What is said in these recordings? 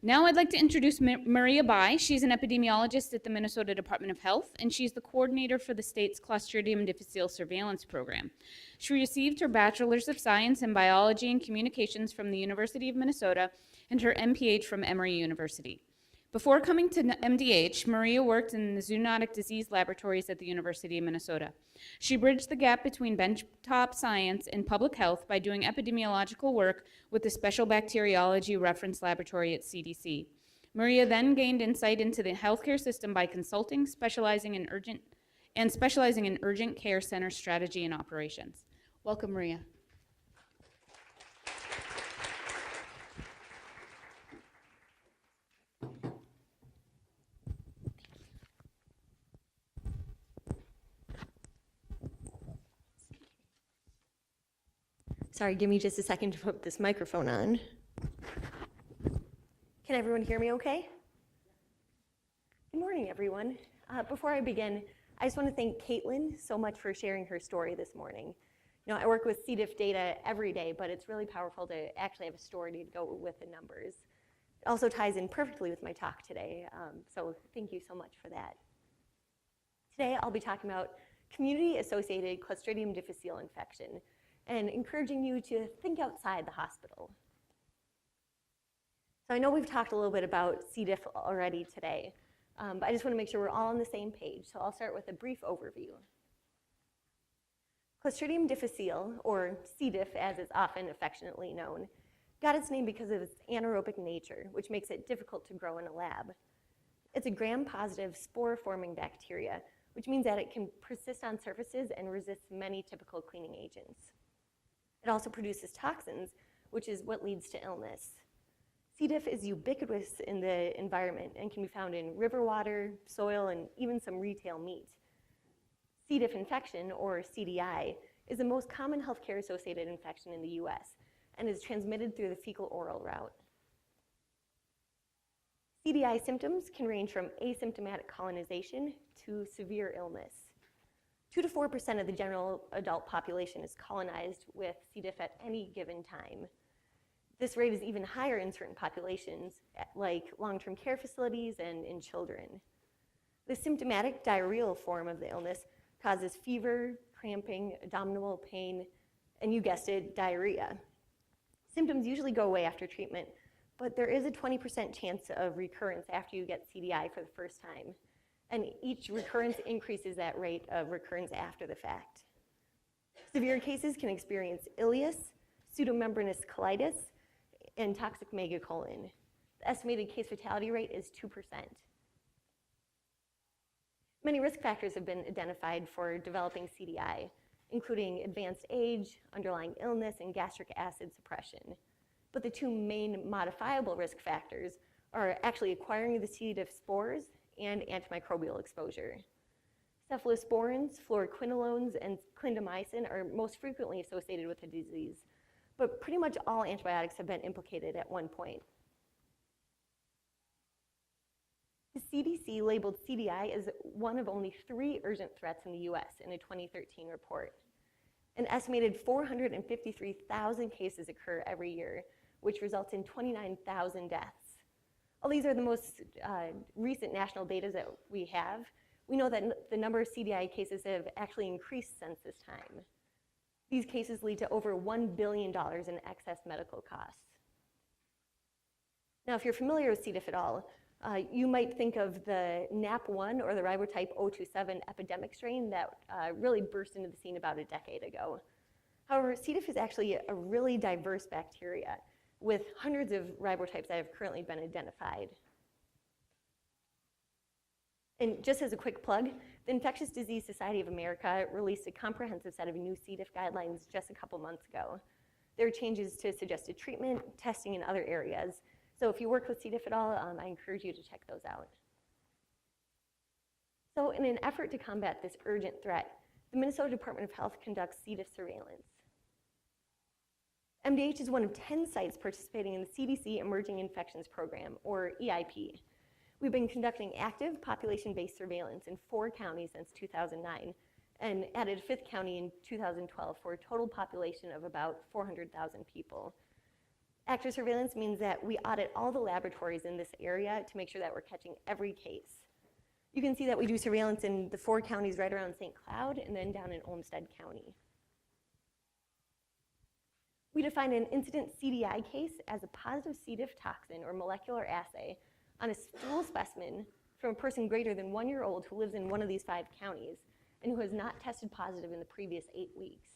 Now I'd like to introduce Maria Bai. She's an epidemiologist at the Minnesota Department of Health, and she's the coordinator for the state's Clostridium difficile surveillance program. She received her Bachelor's of Science in Biology and Communications from the University of Minnesota and her MPH from Emory University. Before coming to MDH, Maria worked in the zoonotic disease laboratories at the University of Minnesota. She bridged the gap between benchtop science and public health by doing epidemiological work with the Special Bacteriology Reference Laboratory at CDC. Maria then gained insight into the healthcare system by consulting, specializing in urgent care center strategy and operations. Welcome, Maria. Sorry, give me just a second to put this microphone on. Can everyone hear me okay? Good morning, everyone. Before I begin, I just want to thank Caitlin so much for sharing her story this morning. You know, I work with C. diff data every day, but it's really powerful to actually have a story to go with the numbers. It also ties in perfectly with my talk today, so thank you so much for that. Today, I'll be talking about community-associated Clostridium difficile infection, and encouraging you to think outside the hospital. So I know we've talked a little bit about C. diff already today, but I just want to make sure we're all on the same page, so I'll start with a brief overview. Clostridium difficile, or C. diff as it's often affectionately known, got its name because of its anaerobic nature, which makes it difficult to grow in a lab. It's a gram-positive spore-forming bacteria, which means that it can persist on surfaces and resist many typical cleaning agents. It also produces toxins, which is what leads to illness. C. diff is ubiquitous in the environment and can be found in river water, soil, and even some retail meat. C. diff infection, or CDI, is the most common healthcare-associated infection in the US and is transmitted through the fecal-oral route. CDI symptoms can range from asymptomatic colonization to severe illness. 2 to 4% of the general adult population is colonized with C. diff at any given time. This rate is even higher in certain populations, like long-term care facilities and in children. The symptomatic diarrheal form of the illness causes fever, cramping, abdominal pain, and you guessed it, diarrhea. Symptoms usually go away after treatment, but there is a 20% chance of recurrence after you get CDI for the first time. And each recurrence increases that rate of recurrence after the fact. Severe cases can experience ileus, pseudomembranous colitis, and toxic megacolon. The estimated case fatality rate is 2%. Many risk factors have been identified for developing CDI, including advanced age, underlying illness, and gastric acid suppression. But the two main modifiable risk factors are actually acquiring the C. diff spores and antimicrobial exposure. Cephalosporins, fluoroquinolones, and clindamycin are most frequently associated with the disease, but pretty much all antibiotics have been implicated at one point. The CDC labeled CDI as one of only 3 urgent threats in the US in a 2013 report. An estimated 453,000 cases occur every year, which results in 29,000 deaths. All these are the most recent national data that we have. We know that the number of CDI cases have actually increased since this time. These cases lead to over $1 billion in excess medical costs. Now, if you're familiar with C. diff at all, you might think of the NAP1 or the ribotype 027 epidemic strain that really burst into the scene about a decade ago. However, C. diff is actually a really diverse bacteria with hundreds of ribotypes that have currently been identified. And just as a quick plug, the Infectious Disease Society of America released a comprehensive set of new C. diff guidelines just a couple months ago. There are changes to suggested treatment, testing, and other areas. So if you work with C. diff at all, I encourage you to check those out. So in an effort to combat this urgent threat, the Minnesota Department of Health conducts C. diff surveillance. MDH is one of 10 sites participating in the CDC Emerging Infections Program, or EIP. We've been conducting active population-based surveillance in 4 counties since 2009 and added a 5th county in 2012 for a total population of about 400,000 people. Active surveillance means that we audit all the laboratories in this area to make sure that we're catching every case. You can see that we do surveillance in the 4 counties right around St. Cloud and then down in Olmsted County. We define an incident CDI case as a positive C. diff toxin or molecular assay on a stool specimen from a person greater than 1 year old who lives in one of these 5 counties and who has not tested positive in the previous 8 weeks.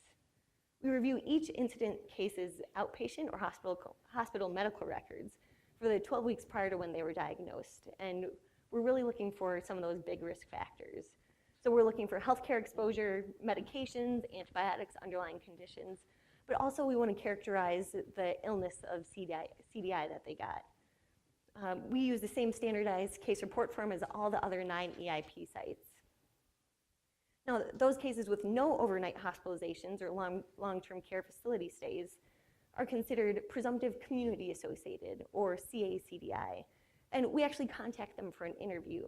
We review each incident case's outpatient or hospital medical records for the 12 weeks prior to when they were diagnosed. And we're really looking for some of those big risk factors. So we're looking for healthcare exposure, medications, antibiotics, underlying conditions, but also we want to characterize the illness of CDI that they got. We use the same standardized case report form as all the other 9 EIP sites. Now, those cases with no overnight hospitalizations or long-term care facility stays are considered presumptive community-associated, or CA-CDI, and we actually contact them for an interview.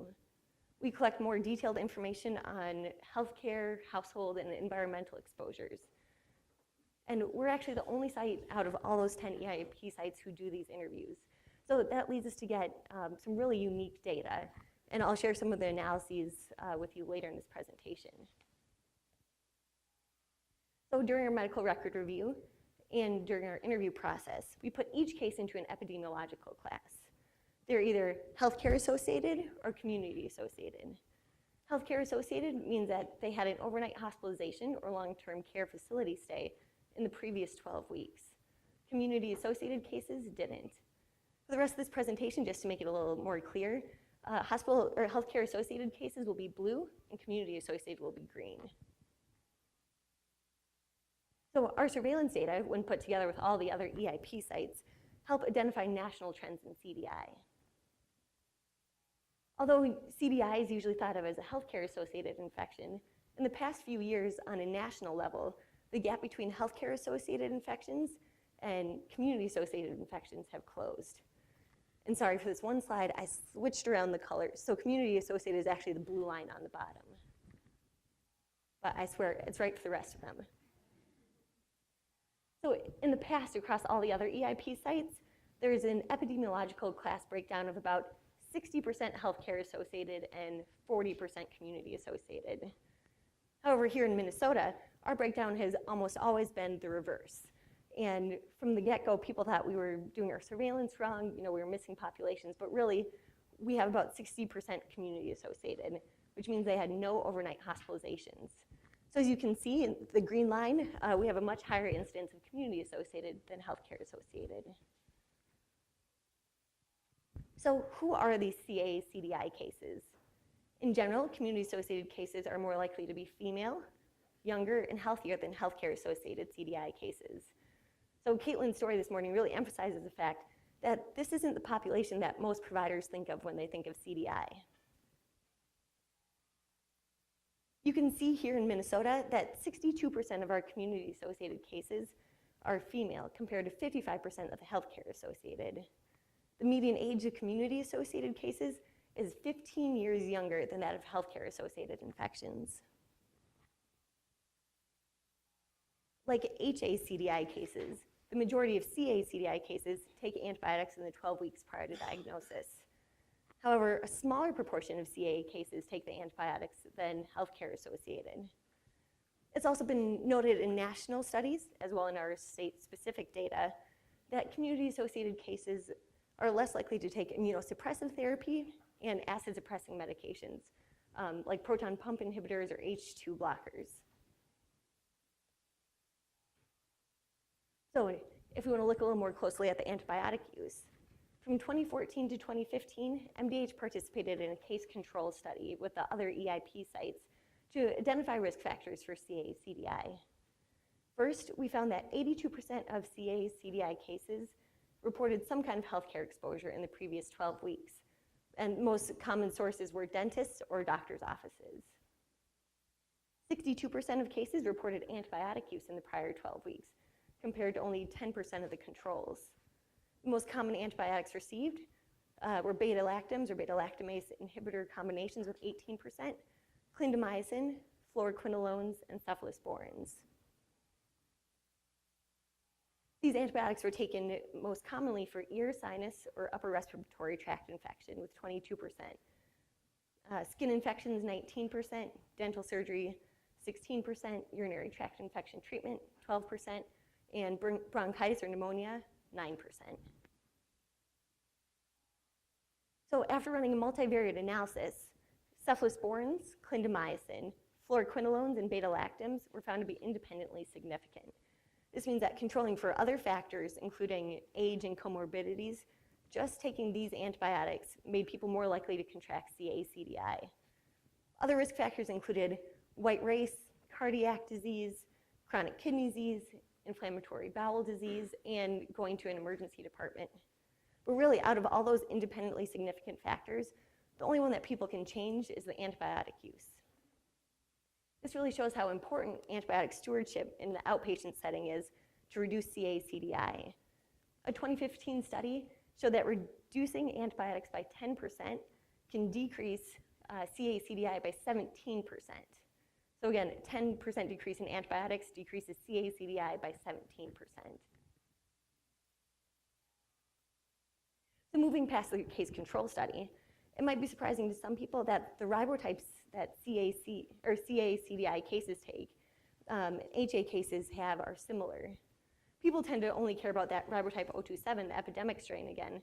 We collect more detailed information on healthcare, household, and environmental exposures. And we're actually the only site out of all those 10 EIP sites who do these interviews. So that leads us to get some really unique data. And I'll share some of the analyses with you later in this presentation. So during our medical record review and during our interview process, we put each case into an epidemiological class. They're either healthcare associated or community associated. Healthcare associated means that they had an overnight hospitalization or long-term care facility stay in the previous 12 weeks. Community associated cases didn't. For the rest of this presentation, just to make it a little more clear, hospital or healthcare associated cases will be blue and community associated will be green. So our surveillance data, when put together with all the other EIP sites, help identify national trends in CDI. Although CDI is usually thought of as a healthcare associated infection, in the past few years on a national level, the gap between healthcare associated infections and community associated infections have closed. And sorry for this one slide, I switched around the colors. So community associated is actually the blue line on the bottom. But I swear it's right for the rest of them. So in the past, across all the other EIP sites, there's an epidemiological class breakdown of about 60% healthcare associated and 40% community associated. However, here in Minnesota, our breakdown has almost always been the reverse. And from the get-go, people thought we were doing our surveillance wrong, we were missing populations, but really, we have about 60% community associated, which means they had no overnight hospitalizations. So as you can see in the green line, we have a much higher incidence of community associated than healthcare associated. So who are these CA-CDI cases? In general, community associated cases are more likely to be female, younger, and healthier than healthcare associated CDI cases. So Caitlin's story this morning really emphasizes the fact that this isn't the population that most providers think of when they think of CDI. You can see here in Minnesota that 62% of our community-associated cases are female compared to 55% of the healthcare-associated. The median age of community-associated cases is 15 years younger than that of healthcare-associated infections. Like HA-CDI cases, the majority of CA-CDI cases take antibiotics in the 12 weeks prior to diagnosis. However, a smaller proportion of CA cases take the antibiotics than healthcare-associated. It's also been noted in national studies, as well in our state-specific data, that community-associated cases are less likely to take immunosuppressive therapy and acid-suppressing medications, like proton pump inhibitors or H2 blockers. So if we want to look a little more closely at the antibiotic use, from 2014 to 2015, MDH participated in a case control study with the other EIP sites to identify risk factors for CA-CDI. First, we found that 82% of CA-CDI cases reported some kind of healthcare exposure in the previous 12 weeks, and most common sources were dentists or doctors' offices. 62% of cases reported antibiotic use in the prior 12 weeks, compared to only 10% of the controls. The most common antibiotics received were beta-lactams or beta-lactamase inhibitor combinations with 18%, clindamycin, fluoroquinolones, and cephalosporins. These antibiotics were taken most commonly for ear, sinus, or upper respiratory tract infection with 22%. Skin infections, 19%, dental surgery, 16%, urinary tract infection treatment, 12%, and bronchitis or pneumonia, 9%. So after running a multivariate analysis, cephalosporins, clindamycin, fluoroquinolones, and beta-lactams were found to be independently significant. This means that controlling for other factors, including age and comorbidities, just taking these antibiotics made people more likely to contract Cdi. Other risk factors included white race, cardiac disease, chronic kidney disease, inflammatory bowel disease, and going to an emergency department. But really, out of all those independently significant factors, the only one that people can change is the antibiotic use. This really shows how important antibiotic stewardship in the outpatient setting is to reduce Cdi. A 2015 study showed that reducing antibiotics by 10% can decrease Cdi by 17%. So again, 10% decrease in antibiotics decreases Cdi by 17%. So moving past the case control study, it might be surprising to some people that the ribotypes that Cdi cases take, HA cases have, are similar. People tend to only care about that ribotype 027, the epidemic strain again,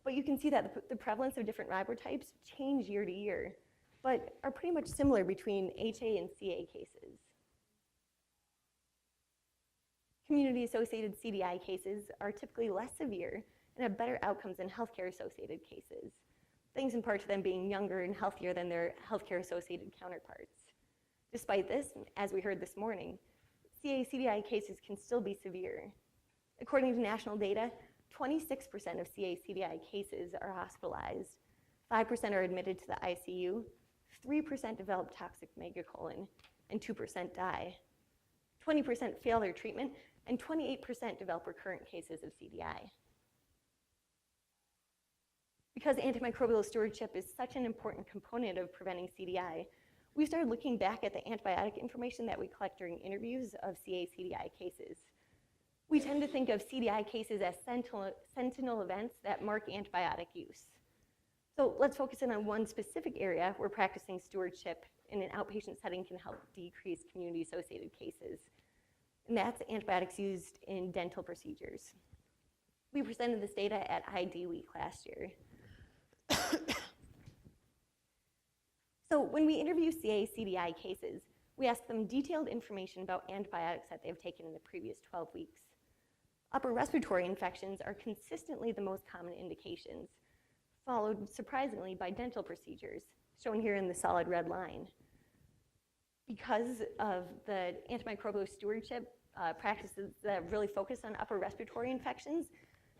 but you can see that the prevalence of different ribotypes change year to year, but are pretty much similar between HA and CA cases. Community-associated CDI cases are typically less severe and have better outcomes than healthcare-associated cases, thanks in part to them being younger and healthier than their healthcare-associated counterparts. Despite this, as we heard this morning, CA-CDI cases can still be severe. According to national data, 26% of CA-CDI cases are hospitalized, 5% are admitted to the ICU, 3% develop toxic megacolon, and 2% die. 20% fail their treatment, and 28% develop recurrent cases of CDI. Because antimicrobial stewardship is such an important component of preventing CDI, we started looking back at the antibiotic information that we collect during interviews of CA-CDI cases. We tend to think of CDI cases as sentinel events that mark antibiotic use. So let's focus in on one specific area where practicing stewardship in an outpatient setting can help decrease community-associated cases, and that's antibiotics used in dental procedures. We presented this data at ID Week last year. So when we interview CA-CDI cases, we ask them detailed information about antibiotics that they've taken in the previous 12 weeks. Upper respiratory infections are consistently the most common indications, followed surprisingly by dental procedures, shown here in the solid red line. Because of the antimicrobial stewardship practices that really focus on upper respiratory infections,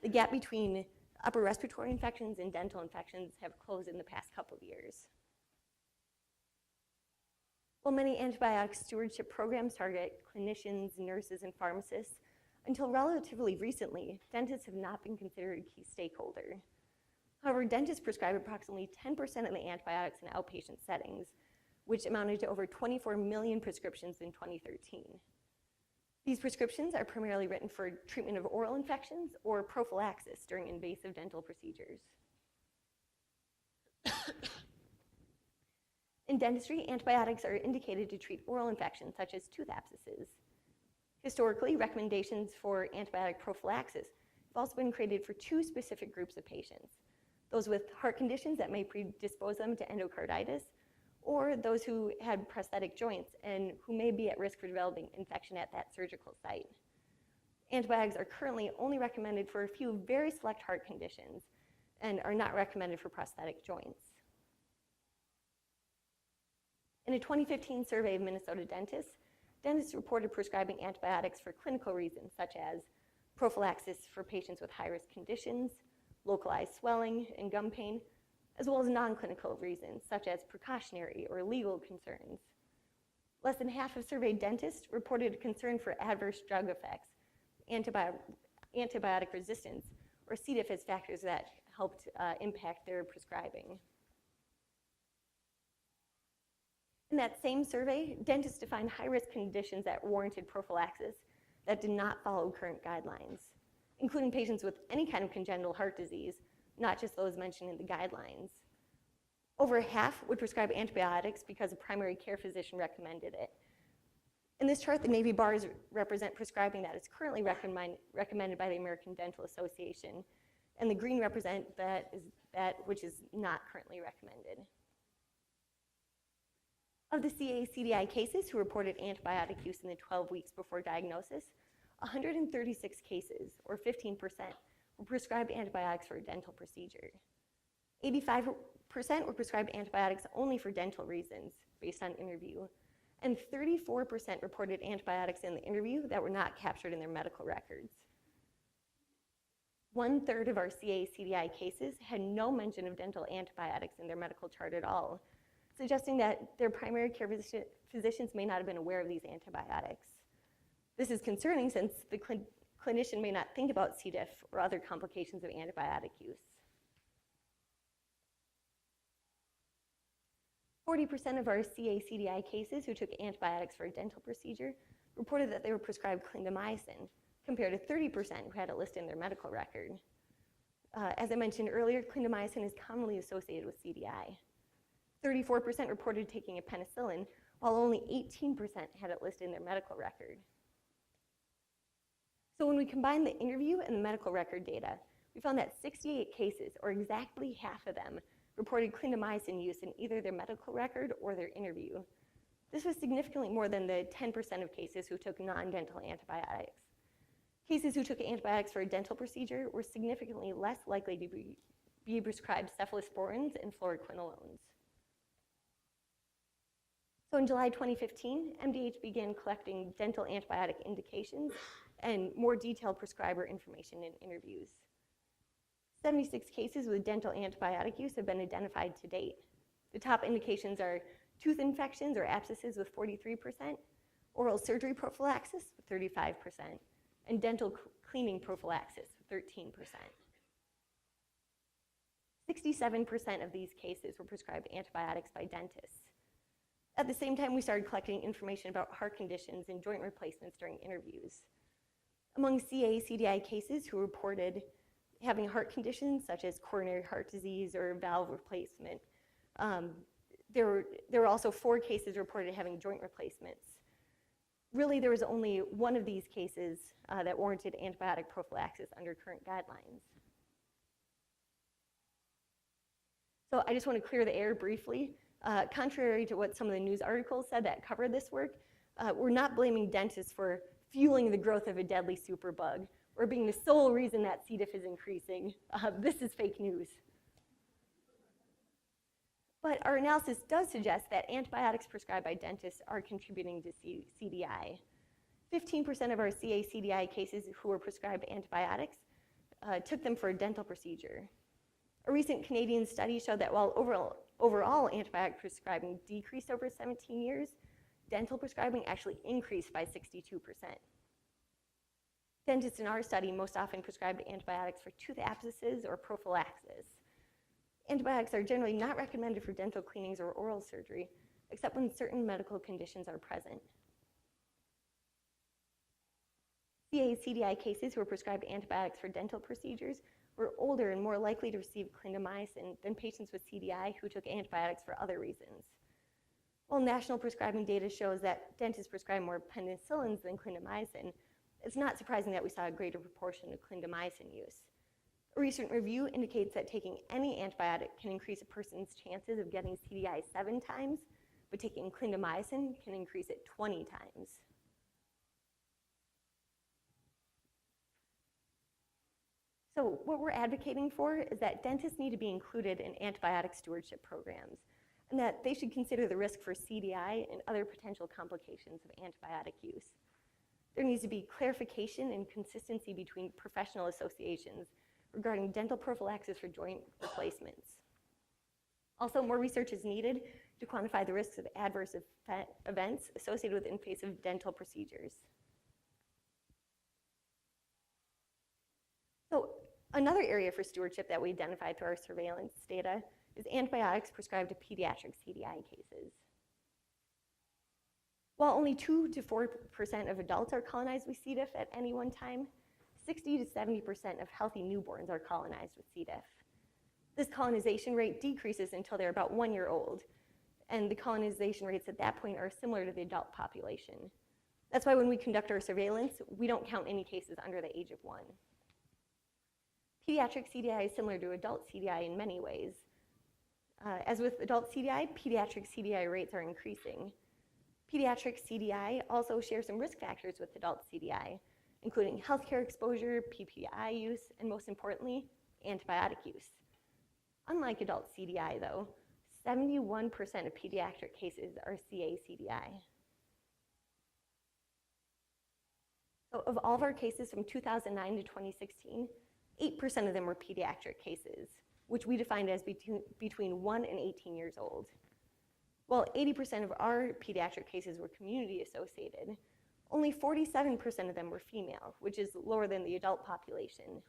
the gap between upper respiratory infections and dental infections have closed in the past couple of years. While many antibiotic stewardship programs target clinicians, nurses, and pharmacists, until relatively recently, dentists have not been considered a key stakeholder. However, dentists prescribe approximately 10% of the antibiotics in outpatient settings, which amounted to over 24 million prescriptions in 2013. These prescriptions are primarily written for treatment of oral infections or prophylaxis during invasive dental procedures. In dentistry, antibiotics are indicated to treat oral infections such as tooth abscesses. Historically, recommendations for antibiotic prophylaxis have also been created for two specific groups of patients: those with heart conditions that may predispose them to endocarditis, or those who had prosthetic joints and who may be at risk for developing infection at that surgical site. Antibiotics are currently only recommended for a few very select heart conditions and are not recommended for prosthetic joints. In a 2015 survey of Minnesota dentists reported prescribing antibiotics for clinical reasons such as prophylaxis for patients with high-risk conditions, localized swelling and gum pain, as well as non-clinical reasons such as precautionary or legal concerns. Less than half of surveyed dentists reported a concern for adverse drug effects, antibiotic resistance, or C. diff as factors that helped impact their prescribing. In that same survey, dentists defined high-risk conditions that warranted prophylaxis that did not follow current guidelines, including patients with any kind of congenital heart disease, not just those mentioned in the guidelines. Over half would prescribe antibiotics because a primary care physician recommended it. In this chart, the navy bars represent prescribing that is currently recommended by the American Dental Association, and the green represent that which is not currently recommended. Of the Cdi cases who reported antibiotic use in the 12 weeks before diagnosis, 136 cases, or 15%, were prescribed antibiotics for a dental procedure. 85% were prescribed antibiotics only for dental reasons, based on interview, and 34% reported antibiotics in the interview that were not captured in their medical records. 1/3 of our Cdi cases had no mention of dental antibiotics in their medical chart at all, suggesting that their primary care physicians may not have been aware of these antibiotics. This is concerning since the clinician may not think about C. diff or other complications of antibiotic use. 40% of our Cdi cases who took antibiotics for a dental procedure reported that they were prescribed clindamycin, compared to 30% who had it listed in their medical record. As I mentioned earlier, clindamycin is commonly associated with CDI. 34% reported taking a penicillin, while only 18% had it listed in their medical record. So when we combine the interview and the medical record data, we found that 68 cases, or exactly half of them, reported clindamycin use in either their medical record or their interview. This was significantly more than the 10% of cases who took non-dental antibiotics. Cases who took antibiotics for a dental procedure were significantly less likely to be prescribed cephalosporins and fluoroquinolones. So in July 2015, MDH began collecting dental antibiotic indications and more detailed prescriber information in interviews. 76 cases with dental antibiotic use have been identified to date. The top indications are tooth infections or abscesses with 43%, oral surgery prophylaxis with 35%, and dental cleaning prophylaxis with 13%. 67% of these cases were prescribed antibiotics by dentists. At the same time, we started collecting information about heart conditions and joint replacements during interviews. Among Cdi cases who reported having heart conditions such as coronary heart disease or valve replacement, there were also 4 cases reported having joint replacements. Really, there was only one of these cases that warranted antibiotic prophylaxis under current guidelines. So I just want to clear the air briefly. Contrary to what some of the news articles said that covered this work, we're not blaming dentists for fueling the growth of a deadly superbug or being the sole reason that C. diff is increasing. This is fake news. But our analysis does suggest that antibiotics prescribed by dentists are contributing to CDI. 15% of our Cdi cases who were prescribed antibiotics took them for a dental procedure. A recent Canadian study showed that while overall antibiotic prescribing decreased over 17 years, dental prescribing actually increased by 62%. Dentists in our study most often prescribed antibiotics for tooth abscesses or prophylaxis. Antibiotics are generally not recommended for dental cleanings or oral surgery, except when certain medical conditions are present. Cdi cases who were prescribed antibiotics for dental procedures were older and more likely to receive clindamycin than patients with CDI who took antibiotics for other reasons. While national prescribing data shows that dentists prescribe more penicillins than clindamycin, it's not surprising that we saw a greater proportion of clindamycin use. A recent review indicates that taking any antibiotic can increase a person's chances of getting CDI 7 times, but taking clindamycin can increase it 20 times. So what we're advocating for is that dentists need to be included in antibiotic stewardship programs, and that they should consider the risk for CDI and other potential complications of antibiotic use. There needs to be clarification and consistency between professional associations regarding dental prophylaxis for joint replacements. Also, more research is needed to quantify the risks of adverse events associated with invasive dental procedures. So another area for stewardship that we identified through our surveillance data is antibiotics prescribed to pediatric CDI cases. While only 2 to 4% of adults are colonized with C. diff at any one time, 60 to 70% of healthy newborns are colonized with C. diff. This colonization rate decreases until they're about 1 year old, and the colonization rates at that point are similar to the adult population. That's why when we conduct our surveillance, we don't count any cases under the age of 1. Pediatric CDI is similar to adult CDI in many ways. As with adult CDI, pediatric CDI rates are increasing. Pediatric CDI also shares some risk factors with adult CDI, including healthcare exposure, PPI use, and most importantly, antibiotic use. Unlike adult CDI though, 71% of pediatric cases are CA-CDI. So of all of our cases from 2009 to 2016, 8% of them were pediatric cases, which we defined as between 1 and 18 years old. While 80% of our pediatric cases were community associated, only 47% of them were female, which is lower than the adult population.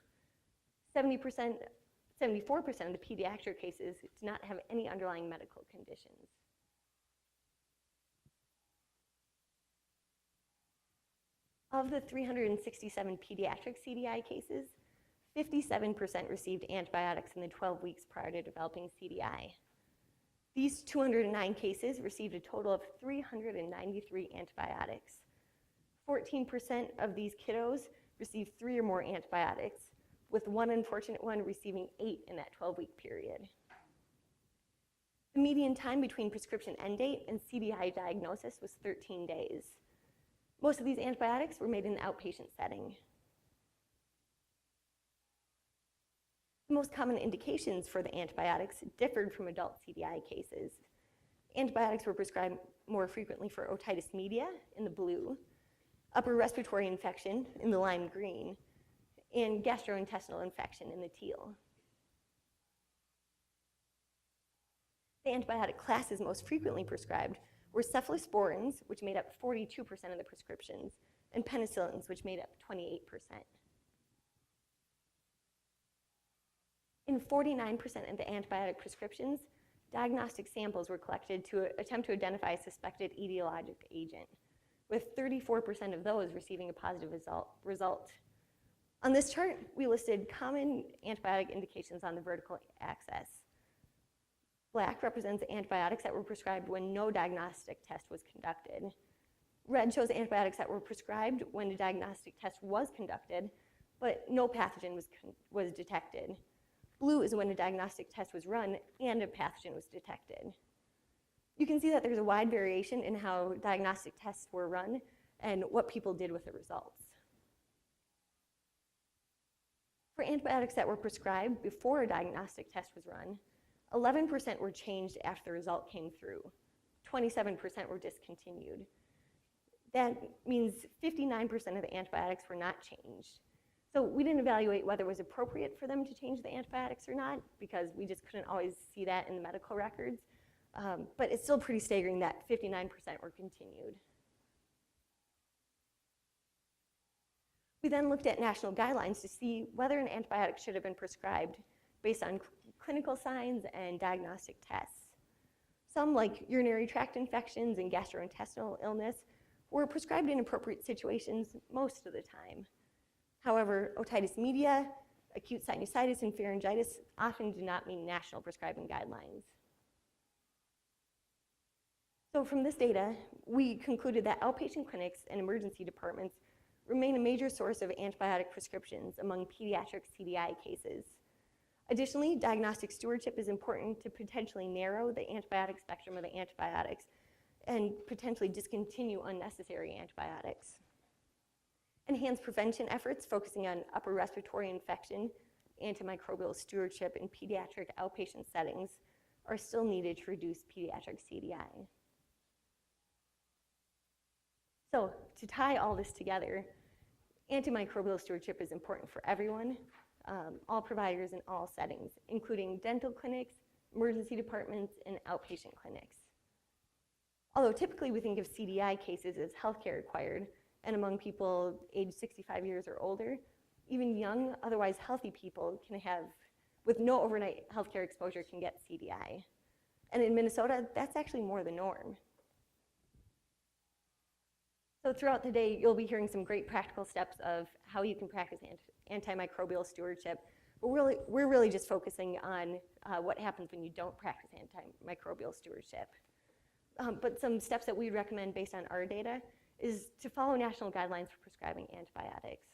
74% of the pediatric cases did not have any underlying medical conditions. Of the 367 pediatric CDI cases, 57% received antibiotics in the 12 weeks prior to developing CDI. These 209 cases received a total of 393 antibiotics. 14% of these kiddos received 3 or more antibiotics, with one unfortunate one receiving 8 in that 12-week period. The median time between prescription end date and CDI diagnosis was 13 days. Most of these antibiotics were made in the outpatient setting. The most common indications for the antibiotics differed from adult CDI cases. Antibiotics were prescribed more frequently for otitis media in the blue, upper respiratory infection in the lime green, and gastrointestinal infection in the teal. The antibiotic classes most frequently prescribed were cephalosporins, which made up 42% of the prescriptions, and penicillins, which made up 28%. In 49% of the antibiotic prescriptions, diagnostic samples were collected to attempt to identify a suspected etiologic agent, with 34% of those receiving a positive result. On this chart, we listed common antibiotic indications on the vertical axis. Black represents antibiotics that were prescribed when no diagnostic test was conducted. Red shows antibiotics that were prescribed when a diagnostic test was conducted, but no pathogen was detected. Blue is when a diagnostic test was run and a pathogen was detected. You can see that there's a wide variation in how diagnostic tests were run and what people did with the results. For antibiotics that were prescribed before a diagnostic test was run, 11% were changed after the result came through. 27% were discontinued. That means 59% of the antibiotics were not changed. So we didn't evaluate whether it was appropriate for them to change the antibiotics or not, because we just couldn't always see that in the medical records. But it's still pretty staggering that 59% were continued. We then looked at national guidelines to see whether an antibiotic should have been prescribed based on clinical signs and diagnostic tests. Some, like urinary tract infections and gastrointestinal illness, were prescribed in appropriate situations most of the time. However, otitis media, acute sinusitis, and pharyngitis often do not meet national prescribing guidelines. So from this data, we concluded that outpatient clinics and emergency departments remain a major source of antibiotic prescriptions among pediatric CDI cases. Additionally, diagnostic stewardship is important to potentially narrow the antibiotic spectrum of the antibiotics and potentially discontinue unnecessary antibiotics. Enhanced prevention efforts focusing on upper respiratory infection, antimicrobial stewardship in pediatric outpatient settings are still needed to reduce pediatric CDI. So to tie all this together, antimicrobial stewardship is important for everyone, all providers in all settings, including dental clinics, emergency departments, and outpatient clinics. Although typically we think of CDI cases as healthcare required, and among people aged 65 years or older, even young, otherwise healthy people can have, with no overnight healthcare exposure, can get CDI. And in Minnesota, that's actually more the norm. So throughout the day, you'll be hearing some great practical steps of how you can practice antimicrobial stewardship. But we're really just focusing on what happens when you don't practice antimicrobial stewardship. But some steps that we recommend based on our data is to follow national guidelines for prescribing antibiotics.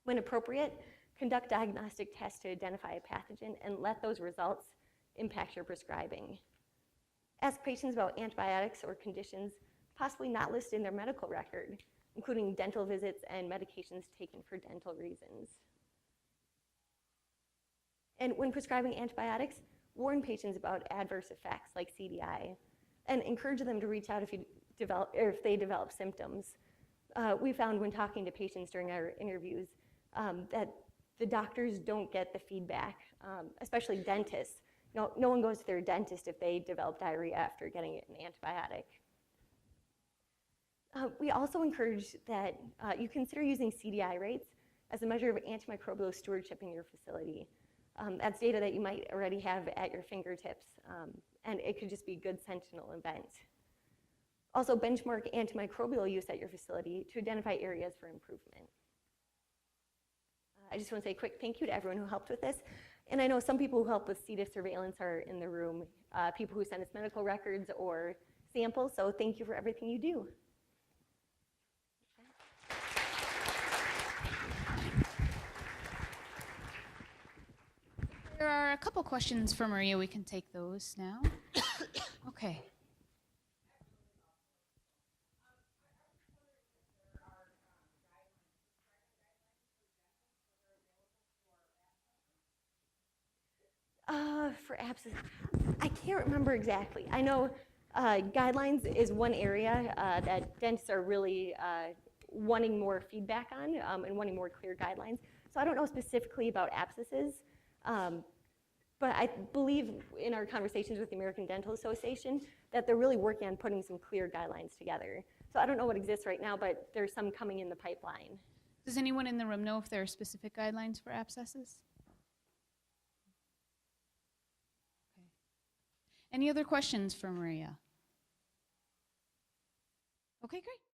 When appropriate, conduct diagnostic tests to identify a pathogen and let those results impact your prescribing. Ask patients about antibiotics or conditions possibly not listed in their medical record, including dental visits and medications taken for dental reasons. And when prescribing antibiotics, warn patients about adverse effects like CDI, and encourage them to reach out if they develop symptoms. We found when talking to patients during our interviews that the doctors don't get the feedback, especially dentists. No one goes to their dentist if they develop diarrhea after getting an antibiotic. We also encourage that you consider using CDI rates as a measure of antimicrobial stewardship in your facility. That's data that you might already have at your fingertips, and it could just be a good sentinel event. Also, benchmark antimicrobial use at your facility to identify areas for improvement. I just want to say a quick thank you to everyone who helped with this. And I know some people who help with C. diff surveillance are in the room, people who send us medical records or samples, so thank you for everything you do. There are a couple questions for Maria. We can take those now. Okay. For abscess, I can't remember exactly. I know guidelines is one area that dentists are really wanting more feedback on and wanting more clear guidelines. So I don't know specifically about abscesses, but I believe in our conversations with the American Dental Association that they're really working on putting some clear guidelines together. So I don't know what exists right now, but there's some coming in the pipeline. Does anyone in the room know if there are specific guidelines for abscesses? Okay. Any other questions for Maria? Okay, great.